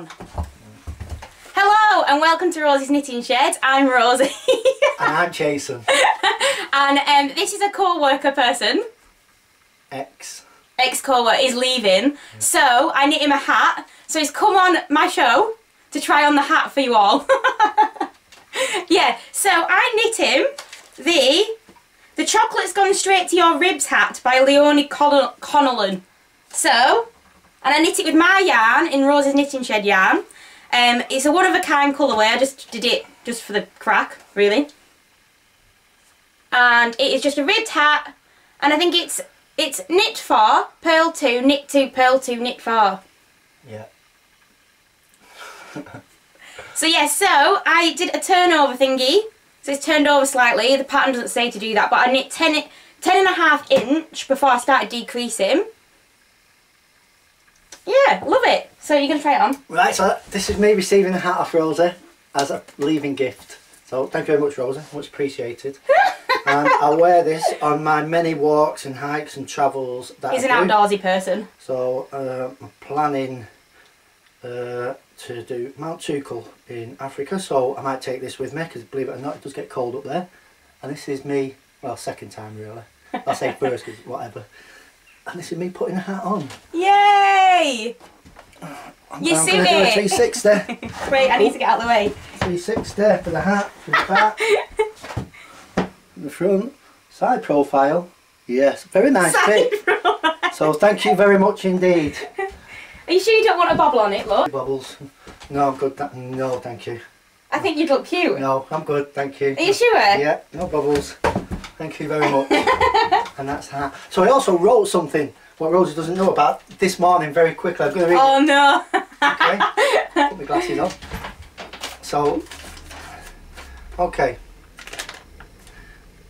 on. Hello and welcome to Rosie's Knitting Shed. I'm Rosie. And I'm Jason. And this is a co-worker person. Ex-co-worker is leaving. So I knit him a hat. So he's come on my show to try on the hat for you all. Yeah, so I knit him the Chocolate's Gone Straight to Your Ribs hat by Leonie Connellan. So, and I knit it with my yarn in Rosie's Knitting Shed yarn. It's a one-of-a-kind colourway. I just did it just for the crack, really. And it is just a ribbed hat, and I think it's knit 4, purl 2, knit 2, purl 2, knit 4. Yeah. So yeah, so I did a turnover thingy. So it's turned over slightly. The pattern doesn't say to do that, but I knit 10.5 inch before I started decreasing. Yeah, love it. So you're going to try it on? Right, so this is me receiving a hat off Rosie as a leaving gift. So thank you very much, Rosie. Much appreciated. And I'll wear this on my many walks and hikes and travels that He's an outdoorsy person. So I'm planning to do Mount Teal in Africa, so I might take this with me because believe it or not it does get cold up there. And this is me, well, second time really. I'll say first because whatever. And this is me putting a hat on. Yay! You see it? 360. Wait, I need to get out of the way. 360 for the hat, for the back, the front, side profile. Yes, very nice fit. So thank you very much indeed. Are you sure you don't want a bobble on it, look? Bubbles. No, I'm good. No, thank you. I think you'd look cute. No, I'm good, thank you. Are you sure? Yeah, no bubbles. Thank you very much. And that's that. So I also wrote something, what Rosie doesn't know about, this morning very quickly. I'm going to read it. No. Okay, put my glasses on. So, okay.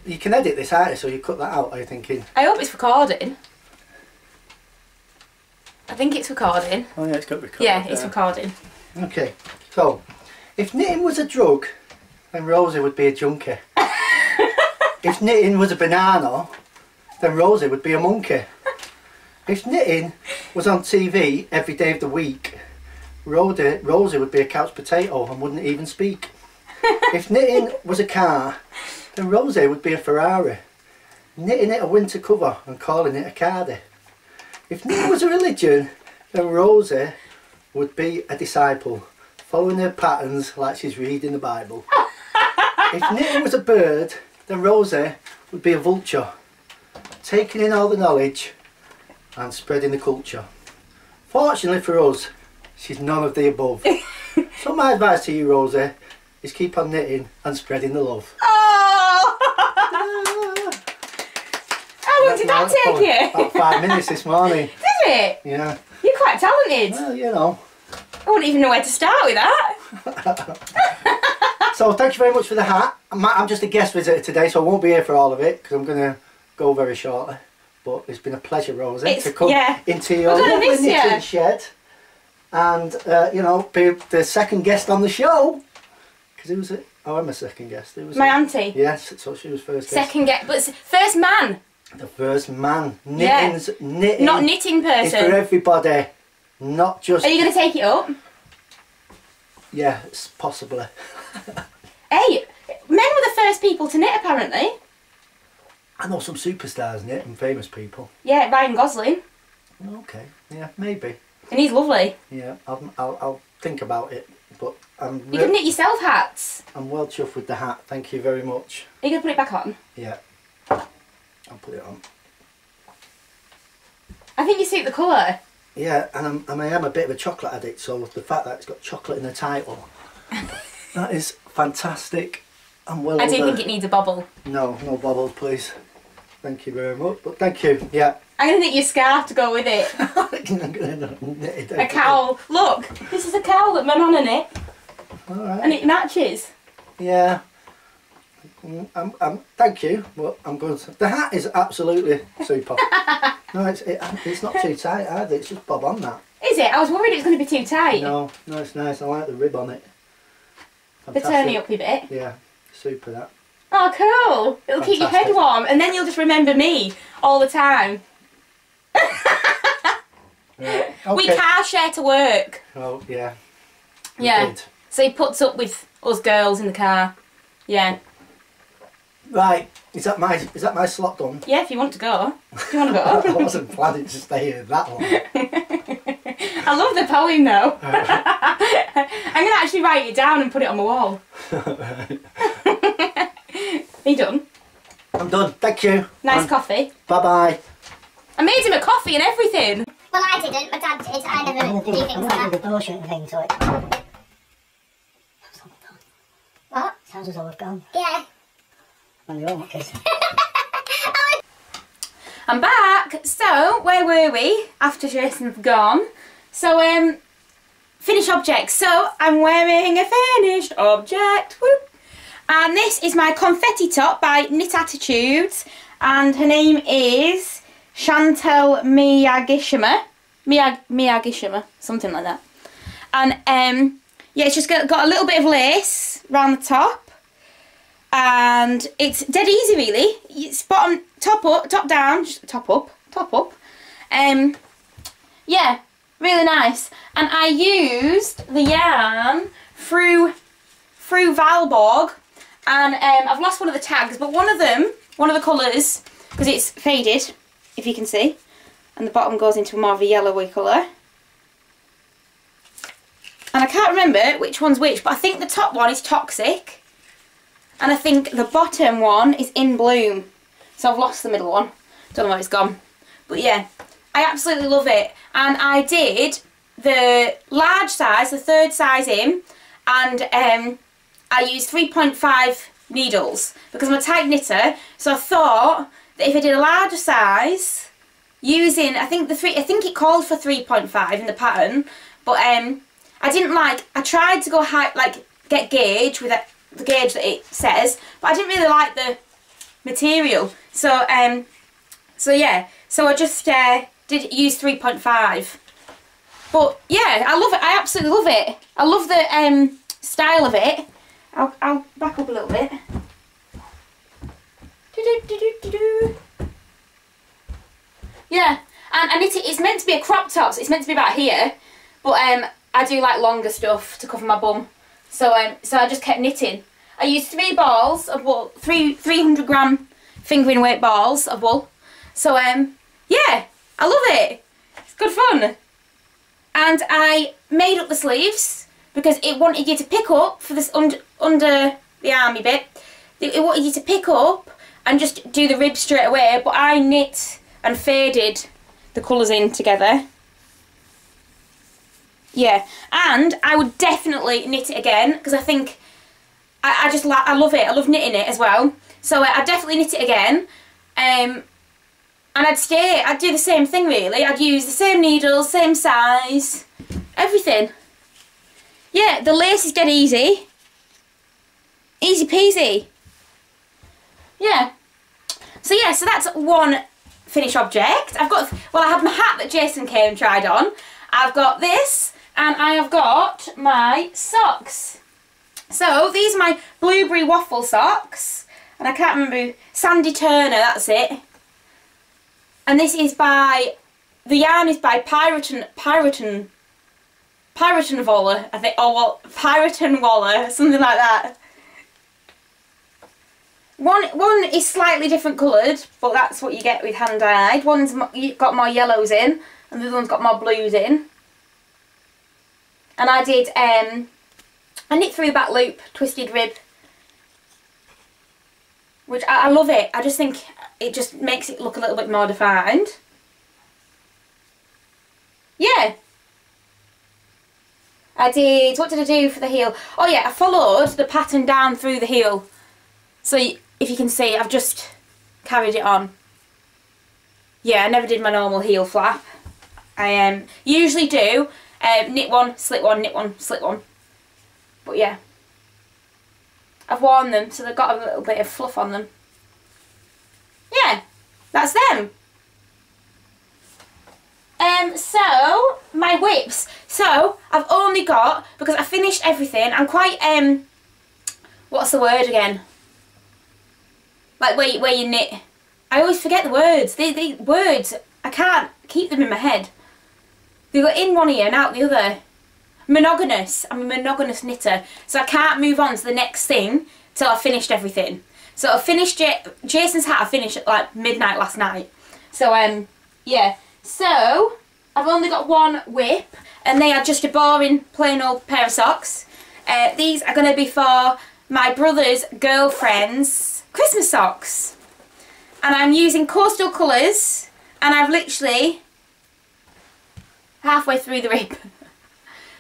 You can edit this out, so you cut that out, are you thinking? I hope it's recording. I think it's recording. Oh yeah, it's got recording. Yeah, it's recording. Okay, so, if knitting was a drug, then Rosie would be a junkie. If knitting was a banana, then Rosie would be a monkey. If knitting was on TV every day of the week, Rosie would be a couch potato and wouldn't even speak. If knitting was a car, then Rosie would be a Ferrari, knitting it a winter cover and calling it a cardi. If knitting was a religion, then Rosie would be a disciple, following her patterns like she's reading the Bible. If knitting was a bird, then Rosie would be a vulture, taking in all the knowledge and spreading the culture. Fortunately for us, she's none of the above. So my advice to you, Rosie, is keep on knitting and spreading the love. Oh! How long did that take you? About 5 minutes this morning. Did it? Yeah. You're quite talented. Well, you know. I wouldn't even know where to start with that. So thank you very much for the hat. I'm just a guest visitor today, so I won't be here for all of it because I'm going to go very shortly. But it's been a pleasure, Rosie, to come into your lovely knitting shed and, you know, be the second guest on the show. Because who was it? Oh, I'm a second guest. Who was my auntie. Yes, so she was first guest. Second guest, but first man. The first man. Knitting's knitting. Not knitting person. It's for everybody, not just... Are you going to take it up? Yes, possibly. Hey, men were the first people to knit, apparently. I know some superstars knit and famous people. Yeah, Ryan Gosling. Okay, yeah, maybe. And he's lovely. Yeah, I'll think about it. But you could knit yourself hats. I'm well chuffed with the hat. Thank you very much. Are you going to put it back on? Yeah, I'll put it on. I think you suit the colour. Yeah, and I am a bit of a chocolate addict, so the fact that it's got chocolate in the title, that is fantastic. I'm well I do think it needs a bobble. No, no bobbles, please. Thank you very much, but thank you, yeah. I'm going to knit your scarf to go with it. I'm going to knit it. A cowl. Look, this is a cowl that my nonna knit. Alright. And it matches. Yeah. Thank you, but I'm good. The hat is absolutely super. No, it's not too tight either, it's just bob on that. Is it? I was worried it was going to be too tight. No, it's nice. I like the rib on it. Fantastic. The turny up a bit. Yeah, super that. Oh, cool. It'll keep your head warm and then you'll just remember me all the time. Right. Okay. We car share to work. Oh, yeah. Yeah. So he puts up with us girls in the car. Yeah. Right. Is that my slot done? Yeah, if you want to go. If you want to I go. wasn't planning to stay here that long. I love the poem though. I'm going to actually write it down and put it on my wall. Are you done? I'm done. Thank you. Nice coffee. Bye-bye. I made him a coffee and everything. Well, I didn't. My dad did. I never do things like that. The door shooting thing to it. What? Sounds as though we've gone. Yeah. On your own case. I'm back. So, where were we after Jason's gone? So, finished objects. So, I'm wearing a finished object. Whoop. And this is my confetti top by Knit Attitudes. And her name is Chantel Miyagishima. Miyagishima, something like that. And, yeah, it's just got a little bit of lace around the top. And it's dead easy really. It's bottom, top up, top down, top up. Yeah, really nice. And I used the yarn through Valborg, and I've lost one of the tags, but one of the colours, because it's faded, if you can see, and the bottom goes into more of a yellowy colour. And I can't remember which one's which, but I think the top one is Toxic. And I think the bottom one is In Bloom. So I've lost the middle one. Don't know where it's gone. But yeah, I absolutely love it. And I did the large size, the third size in. And I used 3.5 needles. Because I'm a tight knitter. So I thought that if I did a larger size, using, I think it called for 3.5 in the pattern. But I tried to go high, get gauge with the gauge that it says, but I didn't really like the material, so yeah, so I just did use 3.5. But yeah, I love it. I absolutely love it. I love the style of it. I'll back up a little bit. Yeah, and it's meant to be a crop top, so it's meant to be about here, but I do like longer stuff to cover my bum. So I just kept knitting. I used 3 balls of wool, 300 gram fingering weight balls of wool. So yeah, I love it. It's good fun. And I made up the sleeves because it wanted you to pick up for this under the army bit. It wanted you to pick up and just do the ribs straight away. But I knit and faded the colours in together. Yeah, and I would definitely knit it again because I think I love it. I love knitting it as well. So I'd definitely knit it again. And I'd do the same thing really. I'd use the same needles, same size, everything. Yeah, the lace is dead easy. Easy peasy. Yeah. So yeah, so that's one finished object. I have my hat that Jason came and tried on. I've got this. And I have got my socks. So these are my blueberry waffle socks. And I can't remember, Sandy Turner, that's it. And this is by, the yarn is by Piraten Waller, I think, Piraten Waller, something like that. One is slightly different coloured, but that's what you get with hand dyed. One's got more yellows in, and the other one's got more blues in. And I did, I knit through the back loop, twisted rib, which I love it. I just think it just makes it look a little bit more defined. Yeah. What did I do for the heel? Oh yeah, I followed the pattern down through the heel. So if you can see, I've just carried it on. Yeah, I never did my normal heel flap. I usually do. Knit one, slit one, knit one, slit one. But yeah, I've worn them so they've got a little bit of fluff on them. Yeah, that's them. So my whips. So I've only got, because I finished everything, I'm quite what's the word again? Like where you knit. I always forget the words. The words, I can't keep them in my head. They go in one ear and out the other. monogamous. I'm a monogamous knitter, so I can't move on to the next thing till I've finished everything. So I finished Jason's hat. I finished at like midnight last night. So yeah. So I've only got one whip, and they are just a boring plain old pair of socks. These are going to be for my brother's girlfriend's Christmas socks, and I'm using Coastal Colours, and I've literally halfway through the rib.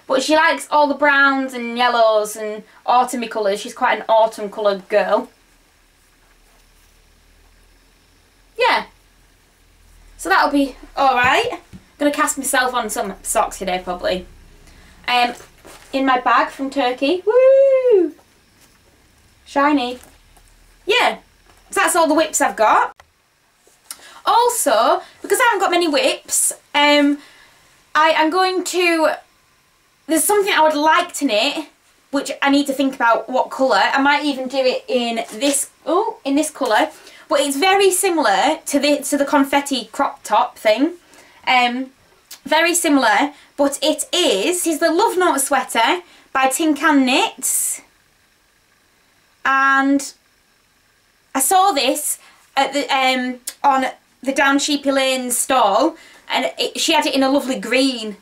But she likes all the browns and yellows and autumny colours. She's quite an autumn coloured girl. Yeah. So that'll be alright. Gonna cast myself on some socks today probably. In my bag from Turkey. Woo! Shiny. Yeah. So that's all the whips I've got. Also, because I haven't got many whips, I am going to... There's something I would like to knit, which I need to think about what colour. I might even do it in this, in this colour. But it's very similar to the confetti crop top thing. Very similar, but it is the Love Note sweater by Tin Can Knits. And I saw this at the on the Down Sheepy Lane stall, and she had it in a lovely green.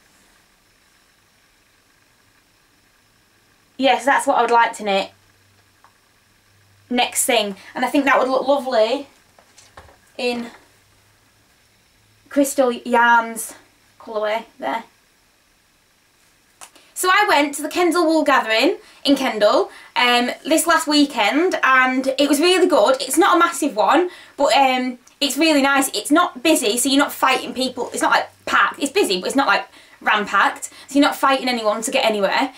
Yes, that's what I would like to knit. Next thing, and I think that would look lovely in Crystal Yarns colourway there. So I went to the Kendal Wool Gathering in Kendal this last weekend, and it was really good. It's not a massive one, but it's really nice. It's not busy, so you're not fighting people. It's not like packed. It's busy, but it's not like ram-packed, so you're not fighting anyone to get anywhere.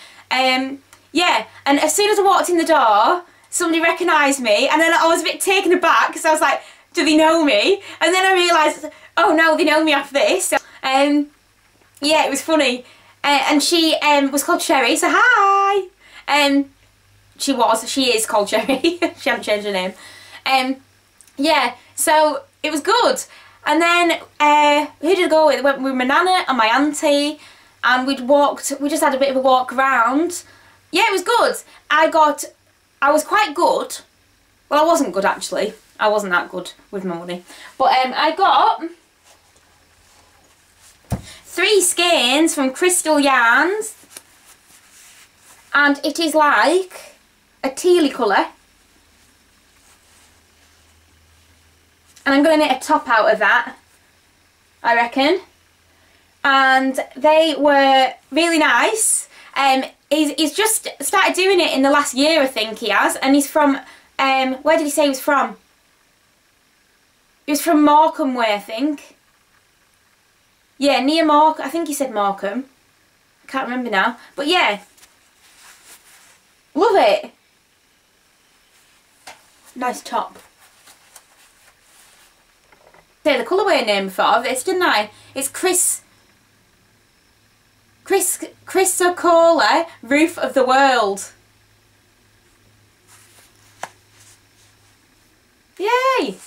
Yeah, and as soon as I walked in the door, somebody recognised me, and then I was a bit taken aback because I was like, do they know me? And then I realised, oh no, they know me off this. So, yeah, it was funny. And she was called Cherry, so hi! She is called Cherry. She hasn't changed her name. Yeah, so it was good. And then, who did I go with? I went with my nana and my auntie, and we just had a bit of a walk around. Yeah, it was good. I was quite good. Well, I wasn't good actually. I wasn't that good with my money. But I got 3 skeins from Crystal Yarns, and it is like a tealy colour. And I'm going to knit a top out of that, I reckon. And they were really nice. He's just started doing it in the last year, I think he has, and he's from, where did he say he was from? He was from Morecambe way, I think. Yeah, near Morecambe, I think he said Morecambe. I can't remember now, but yeah. Love it. Nice top. Say the colourway name for this, didn't I? It's Chrysocolla Roof of the World. Yay!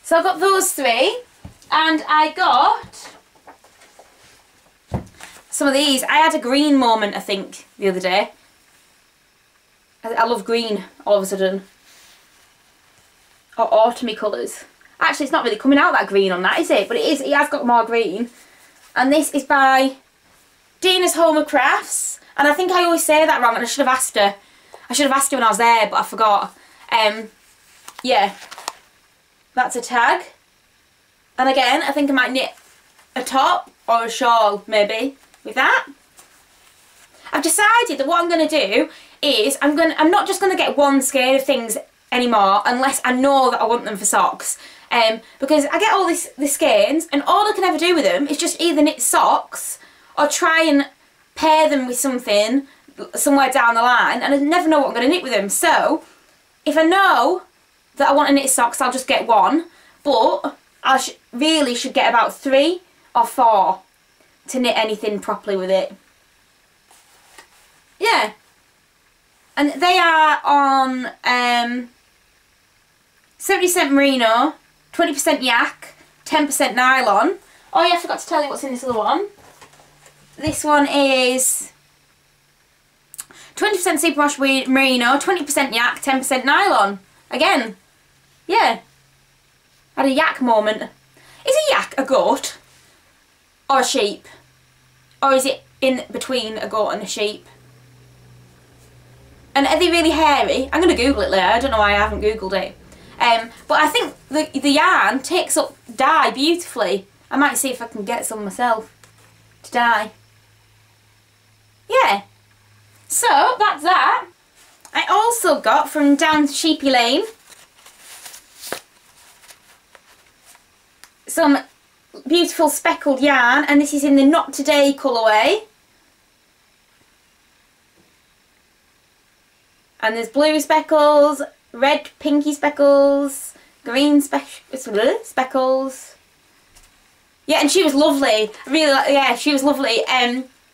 So I got those 3, and I got some of these. I had a green moment, I think, the other day. I love green all of a sudden. Or autumny colours. Actually, it's not really coming out that green on that, is it? But it is. It has got more green. And this is by Dina's Home of Crafts, and I think I always say that wrong, and I should have asked her. I should have asked her when I was there, but I forgot. Yeah, that's a tag. And again, I think I might knit a top or a shawl, maybe, with that. I've decided that what I'm going to do is I'm not just going to get one skein of things anymore unless I know that I want them for socks. Because I get all these skeins, and all I can ever do with them is just either knit socks or try and pair them with something somewhere down the line, and I never know what I'm going to knit with them. So if I know that I want to knit socks, I'll just get one, but I really should get about 3 or 4 to knit anything properly with it. Yeah, and they are on 70% merino, 20% yak, 10% nylon. Oh yeah, I forgot to tell you what's in this other one. This one is 20% superwash merino, 20% yak, 10% nylon. Again, yeah. Had a yak moment. Is a yak a goat? Or a sheep? Or is it in between a goat and a sheep? And are they really hairy? I'm going to Google it later. I don't know why I haven't Googled it. But I think the yarn takes up dye beautifully. I might see if I can get some myself to dye. Yeah. So, that's that. I also got from down Sheepy Lane some beautiful speckled yarn, and this is in the Not Today colourway. And there's blue speckles, red pinky speckles, green speckles. Yeah, and she was lovely. Really, yeah, she was lovely.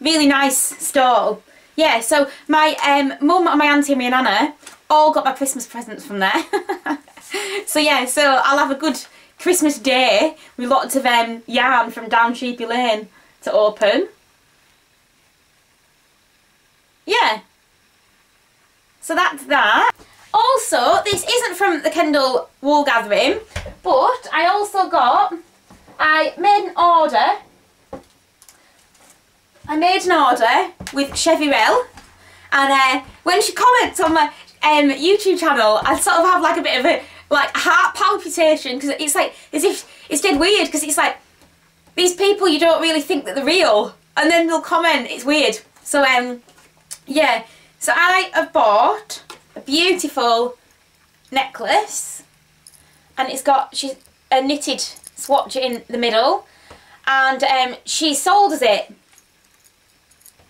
Really nice stall. Yeah, so my mum and my auntie and my nana all got my Christmas presents from there. So yeah, so I'll have a good Christmas day with lots of yarn from down Sheepy Lane to open. Yeah. So that's that. Also, this isn't from the Kendall Wool Gathering, but I also got, I made an order with Chevy Rell, and when she comments on my YouTube channel, I sort of have like a bit of a like heart palpitation, because it's like as if it's dead weird, because it's like these people you don't really think that they're real, and then they'll comment. It's weird. So yeah. So I have bought a beautiful necklace, and it's got a knitted swatch in the middle, and she solders it.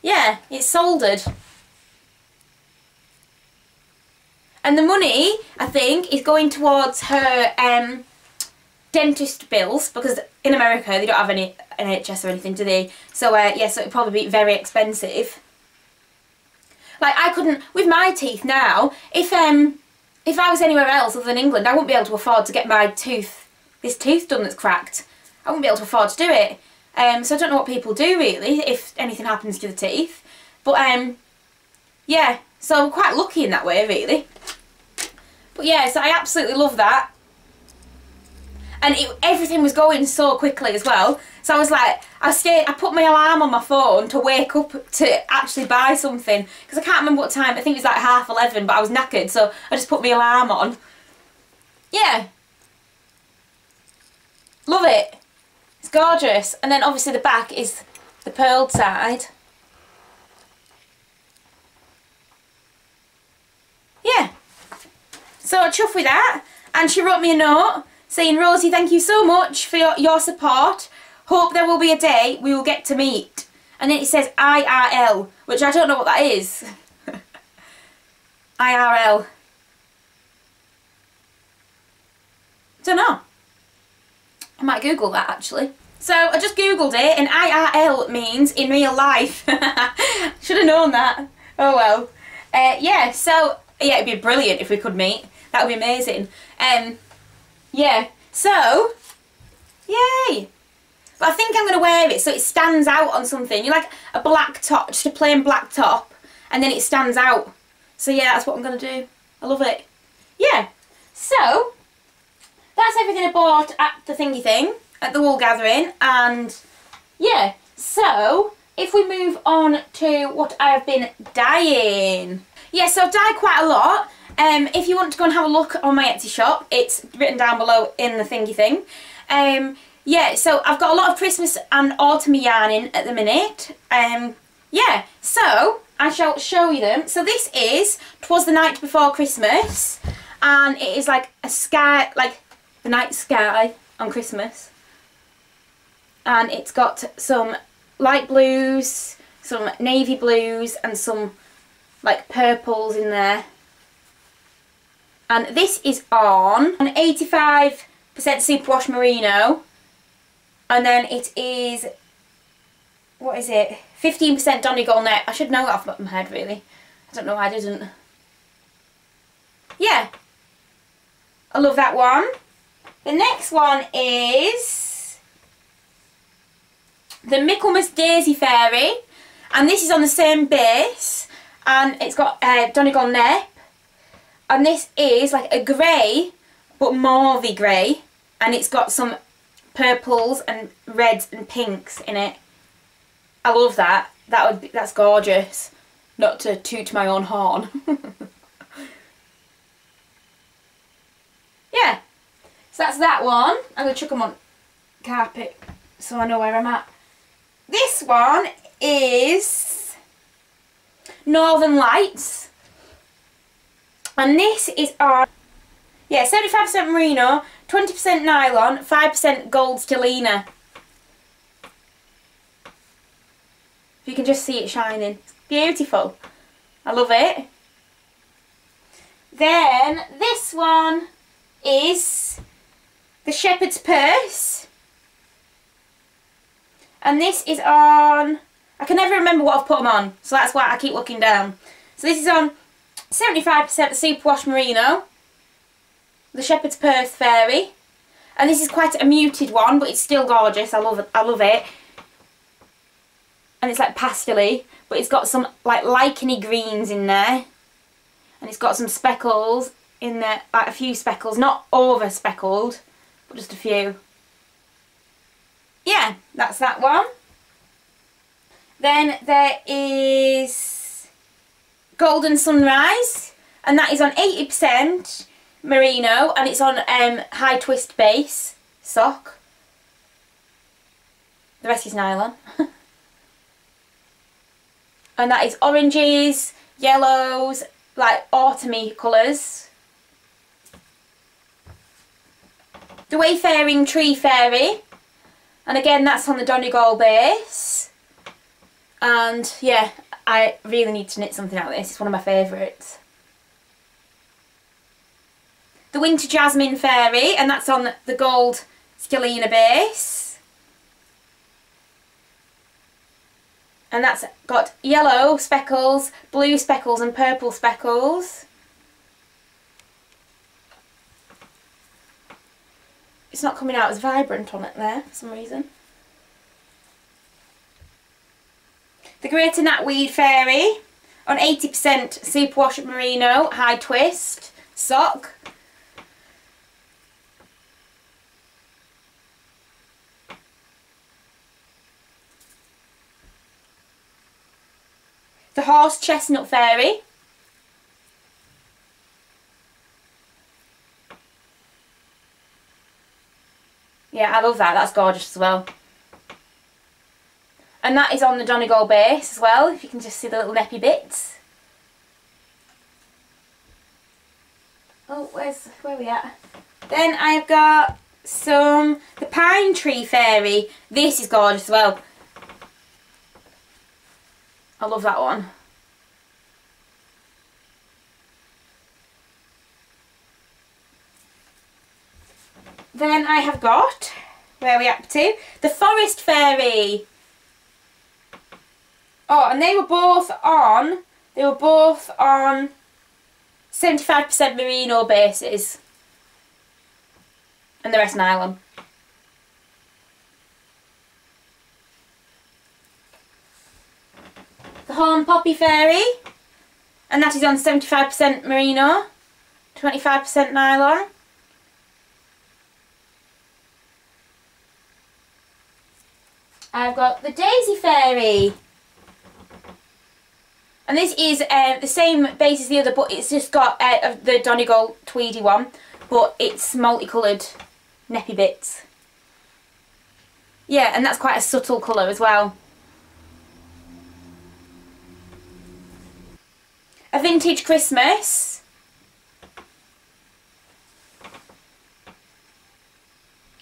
Yeah, it's soldered. And the money, I think, is going towards her dentist bills, because in America they don't have any NHS or anything, do they? So yeah, so it'd probably be very expensive. Like, I couldn't, with my teeth now, if I was anywhere else other than England, I wouldn't be able to afford to get my this tooth done that's cracked. I wouldn't be able to afford to do it. So I don't know what people do really, if anything happens to the teeth. But yeah, so I'm quite lucky in that way really. But yeah, so I absolutely love that. And everything was going so quickly as well. So I was like, I put my alarm on my phone to wake up to actually buy something. Because I can't remember what time, I think it was like 11:30, but I was knackered, so I just put my alarm on. Yeah. Love it. It's gorgeous. And then obviously the back is the pearled side. Yeah. So I chuffed with that. And she wrote me a note saying, Rosie, thank you so much for your support. Hope there will be a day we will get to meet. And then it says IRL, which I don't know what that is. IRL. Don't know. I might Google that actually. So I just Googled it, and IRL means in real life. Should have known that. Oh well. Yeah, so yeah, it'd be brilliant if we could meet. That would be amazing. Yeah, so yay. But I think I'm going to wear it so it stands out on something. You like a black top, just a plain black top, and then it stands out. So yeah, that's what I'm going to do. I love it. Yeah, so that's everything I bought at the thingy thing, at the Wool Gathering. And yeah, so if we move on to what I have been dyeing. Yeah, so I've dyed quite a lot. If you want to go and have a look on my Etsy shop, it's written down below in the thingy thing. Yeah, so I've got a lot of Christmas and autumn yarn in at the minute. Yeah, so I shall show you them. So this is 'Twas the Night Before Christmas, and it is like a sky, like the night sky on Christmas. And it's got some light blues, some navy blues, and some like purples in there. And this is on an 85% superwash merino. And then it is, what is it? 15% Donegal net. I should know that off the top of my head really. I don't know why I didn't. Yeah. I love that one. The next one is the Michaelmas Daisy Fairy. And this is on the same base and it's got Donegal nep, and this is like a grey but mauvey grey, and it's got some purples and reds and pinks in it. I love that. That's gorgeous. Not to toot my own horn. Yeah, so that's that one. I'm going to chuck them on carpet so I know where I'm at. This one is Northern Lights, and this is on, yeah, 75% merino, 20% nylon, 5% gold stellina. You can just see it shining. It's beautiful. I love it. Then this one is the Shepherd's Purse. And this is on, I can never remember what I've put them on, so that's why I keep looking down. So this is on 75% superwash merino, the Shepherd's Purse Fairy. And this is quite a muted one, but it's still gorgeous. I love it. And it's like pastel-y, but it's got some like licheny greens in there, and it's got some speckles in there, like a few speckles, not over speckled, but just a few. Yeah, that's that one. Then there is Golden Sunrise, and that is on 80% merino, and it's on high twist base sock. The rest is nylon. And that is oranges, yellows, like autumny colours. The Wayfaring Tree Fairy. And again, that's on the Donegal base. And yeah, I really need to knit something out of this. It's one of my favourites. The Winter Jasmine Fairy, and that's on the gold stellina base. And that's got yellow speckles, blue speckles and purple speckles. It's not coming out as vibrant on it there for some reason. The Greater Knitweed Fairy on 80% superwash merino, high twist, sock. The Horse Chestnut Fairy. Yeah, I love that. That's gorgeous as well. And that is on the Donegal base as well, if you can just see the little neppy bits. Oh, where are we at? Then I've got the Pine Tree Fairy. This is gorgeous as well. I love that one. Then I have got, where are we up to? The Forest Fairy. Oh, and they were both on 75% merino bases. And the rest nylon. The Horn Poppy Fairy, and that is on 75% merino, 25% nylon. I've got the Daisy Fairy, and this is the same base as the other, but it's just got the Donegal tweedy one, but it's multicoloured neppy bits. Yeah, and that's quite a subtle colour as well. A Vintage Christmas.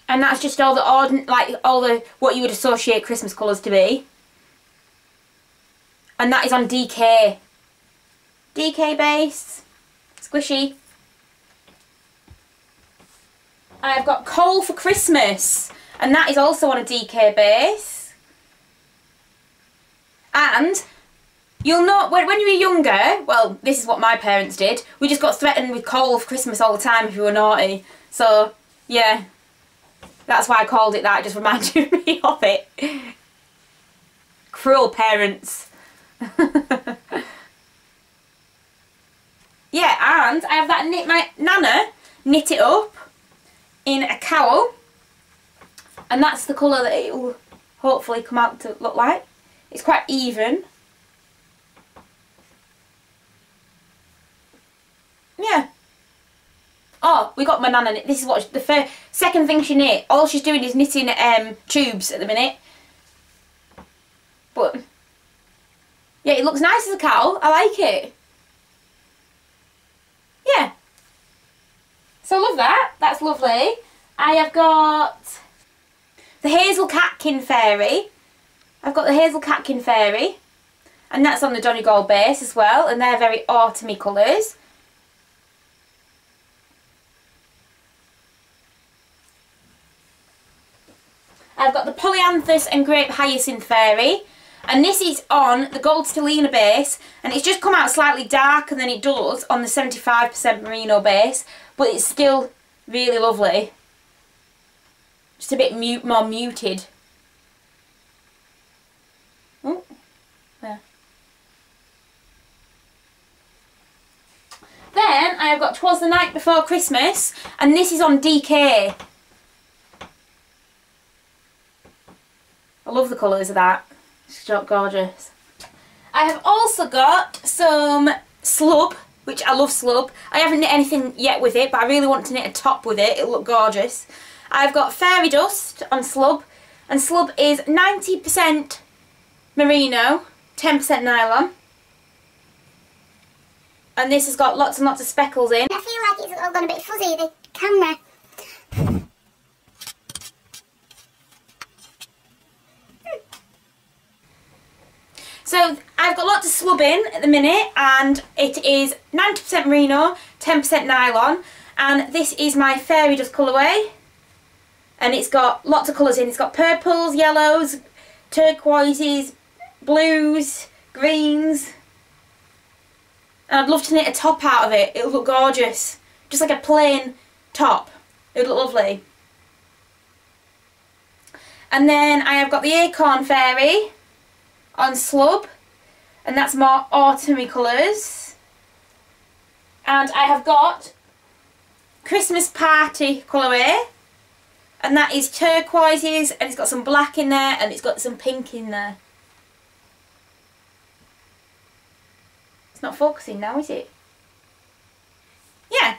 And that's just all the what you would associate Christmas colours to be. And that is on DK. DK base. Squishy. I've got Coal for Christmas. And that is also on a DK base. And you'll know, when you were younger, well, this is what my parents did, we just got threatened with coal for Christmas all the time if you were naughty. So, yeah, that's why I called it that, it just reminded me of it. Cruel parents. And I have that my Nana knit it up in a cowl. And that's the colour that it will hopefully come out to look like. It's quite even. Yeah. Oh, we got my Nana knit. This is what the second thing she knit. All she's doing is knitting tubes at the minute. But yeah, it looks nice as a cowl. I like it. Yeah. So I love that. That's lovely. I have got the Hazel Catkin Fairy. I've got the Hazel Catkin Fairy. And that's on the Donegal base as well. And they're very autumny colours. I've got the Polyanthus and Grape Hyacinth Fairy. And this is on the Gold Stellina base. And it's just come out slightly darker than it does on the 75% Merino base. But it's still really lovely. Just a bit more muted. Oh, there. Then I have got 'Twas the Night Before Christmas. And this is on DK. I love the colours of that. It's gorgeous. I have also got some slub, which I love slub. I haven't knit anything yet with it, but I really want to knit a top with it. It'll look gorgeous. I've got Fairy Dust on slub, and slub is 90% merino, 10% nylon. And this has got lots and lots of speckles in. I feel like it's all gone a bit fuzzy, the camera. So I've got lots of slub in at the minute, and it is 90% merino, 10% nylon, and this is my Fairy Dust colourway, and it's got lots of colours in. It's got purples, yellows, turquoises, blues, greens, and I'd love to knit a top out of it. It would look gorgeous, just like a plain top. It would look lovely. And then I have got the Acorn Fairy on slub, and that's more autumny colours. And I have got Christmas Party colourway, and that is turquoises, and it's got some black in there, and it's got some pink in there. It's not focusing now, is it? Yeah.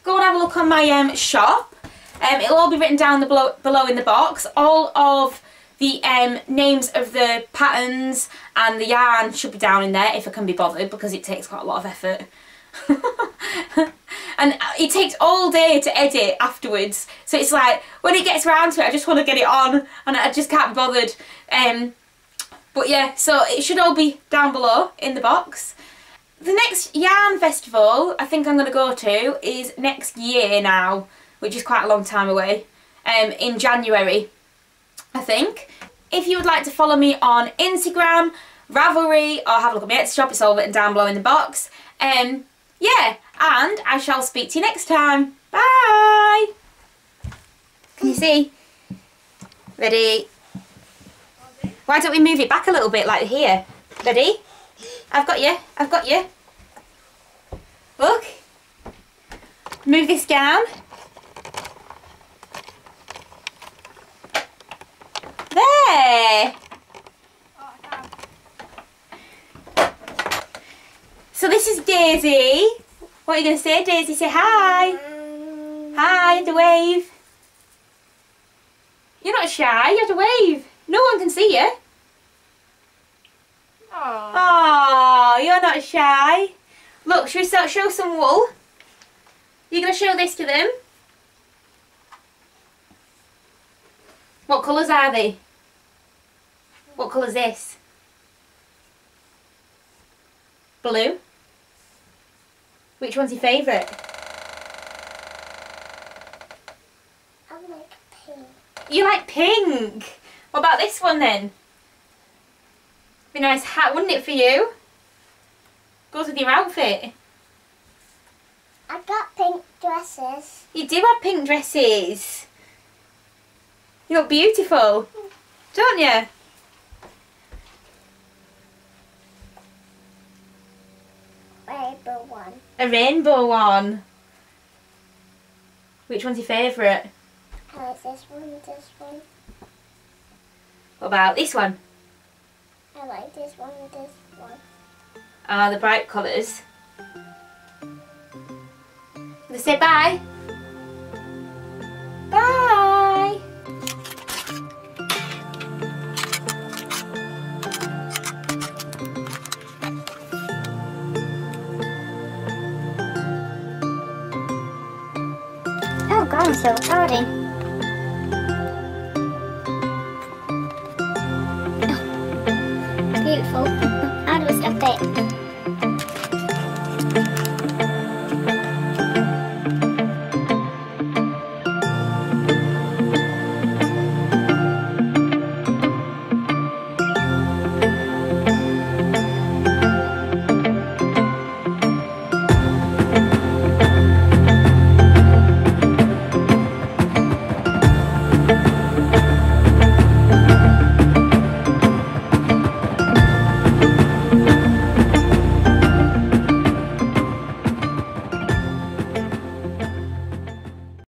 Go and have a look on my shop. It'll all be written down below in the box. All of the names of the patterns and the yarn should be down in there if I can be bothered, because it takes quite a lot of effort. And it takes all day to edit afterwards, so it's like when it gets around to it I just want to get it on and I just can't be bothered. But yeah, so it should all be down below in the box. The next yarn festival I think I'm going to go to is next year now, which is quite a long time away, in January I think. If you would like to follow me on Instagram, Ravelry, or have a look at my Etsy shop, it's all written down below in the box. Yeah, and I shall speak to you next time. Bye! Can you see? Ready? Why don't we move it back a little bit, like here? Ready? I've got you, I've got you. Look. Move this down. There! So this is Daisy. What are you going to say, Daisy? Say hi. Hi, the wave. You're not shy, you have to wave. No one can see you. Oh, you're not shy. Look, should we show some wool? You're going to show this to them? What colours are they? What colour is this? Blue? Which one's your favourite? I like pink. You like pink? What about this one then? Be a nice hat, wouldn't it, for you? Goes with your outfit. I've got pink dresses. You do have pink dresses. You look beautiful, don't you? Wait. rainbow one. A rainbow one. Which one's your favourite? I like this one, this one. What about this one? I like this one, this one. Ah, the bright colours. Let's say bye. Bye. Oh God, I'm so recording.